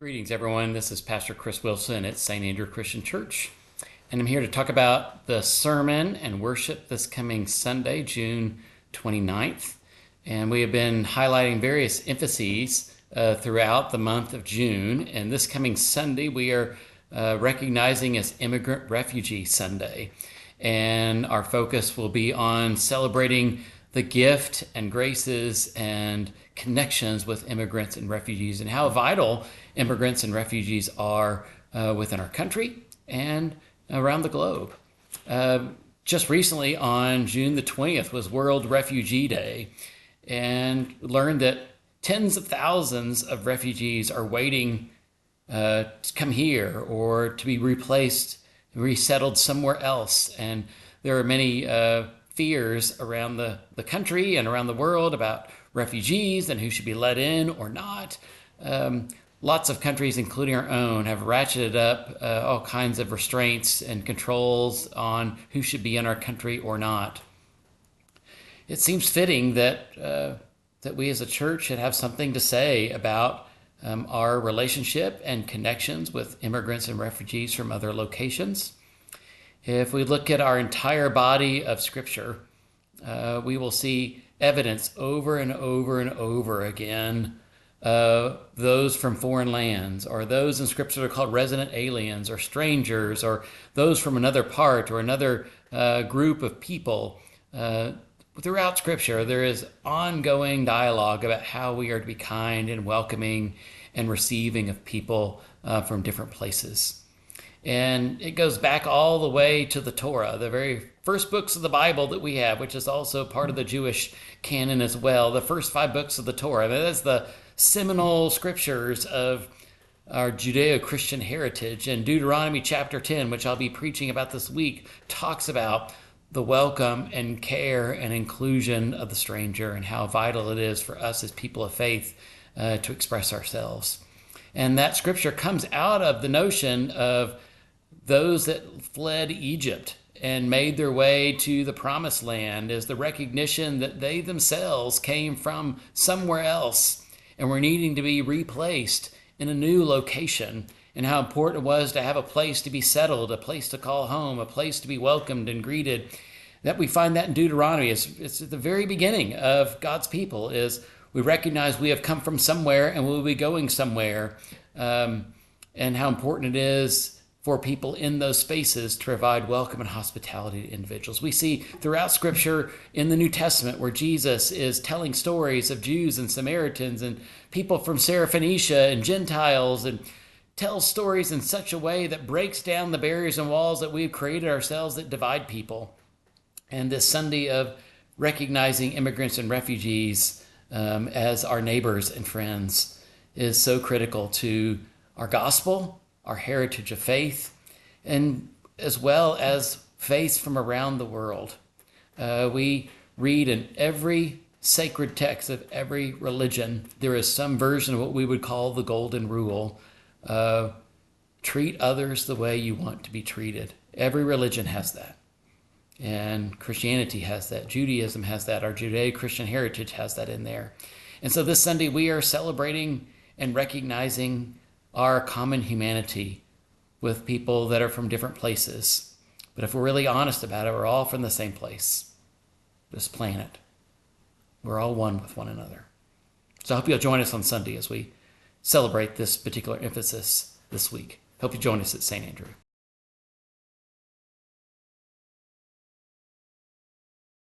Greetings, everyone. This is Pastor Chris Wilson at St. Andrew Christian Church, and I'm here to talk about the sermon and worship this coming Sunday, June 29th. And we have been highlighting various emphases throughout the month of June. And this coming Sunday, we are recognizing as Immigrant Refugee Sunday. And our focus will be on celebrating the gift and graces and connections with immigrants and refugees and how vital immigrants and refugees are within our country and around the globe. Just recently on June the 20th was World Refugee Day, and learned that tens of thousands of refugees are waiting to come here or to be resettled somewhere else. And there are many fears around the country and around the world about refugees and who should be let in or not. Lots of countries, including our own, have ratcheted up all kinds of restraints and controls on who should be in our country or not. It seems fitting that we as a church should have something to say about our relationship and connections with immigrants and refugees from other locations. If we look at our entire body of Scripture, we will see evidence over and over and over again those from foreign lands, or those in Scripture that are called resident aliens or strangers, or those from another part or another group of people. Throughout Scripture, there is ongoing dialogue about how we are to be kind and welcoming and receiving of people from different places. And it goes back all the way to the Torah, the very first books of the Bible that we have, which is also part of the Jewish canon as well. The first 5 books of the Torah. That is the seminal scriptures of our Judeo-Christian heritage. And Deuteronomy chapter 10, which I'll be preaching about this week, talks about the welcome and care and inclusion of the stranger and how vital it is for us as people of faith to express ourselves. And that scripture comes out of the notion of those that fled Egypt and made their way to the promised land, as the recognition that they themselves came from somewhere else and were needing to be replaced in a new location, and how important it was to have a place to be settled, a place to call home, a place to be welcomed and greeted. That we find that in Deuteronomy. It's at the very beginning of God's people, is we recognize we have come from somewhere and we'll be going somewhere, and how important it is for people in those spaces to provide welcome and hospitality to individuals. We see throughout Scripture in the New Testament where Jesus is telling stories of Jews and Samaritans and people from Syrophoenicia and Gentiles, and tells stories in such a way that breaks down the barriers and walls that we've created ourselves that divide people. And this Sunday of recognizing immigrants and refugees as our neighbors and friends is so critical to our gospel, our heritage of faith, and as well as faith from around the world. We read in every sacred text of every religion, there is some version of what we would call the golden rule. Treat others the way you want to be treated. Every religion has that. And Christianity has that. Judaism has that. Our Judeo-Christian heritage has that in there. And so this Sunday we are celebrating and recognizing our common humanity with people that are from different places. But if we're really honest about it, we're all from the same place, this planet. We're all one with one another. So I hope you'll join us on Sunday as we celebrate this particular emphasis this week. Hope you join us at St. Andrew.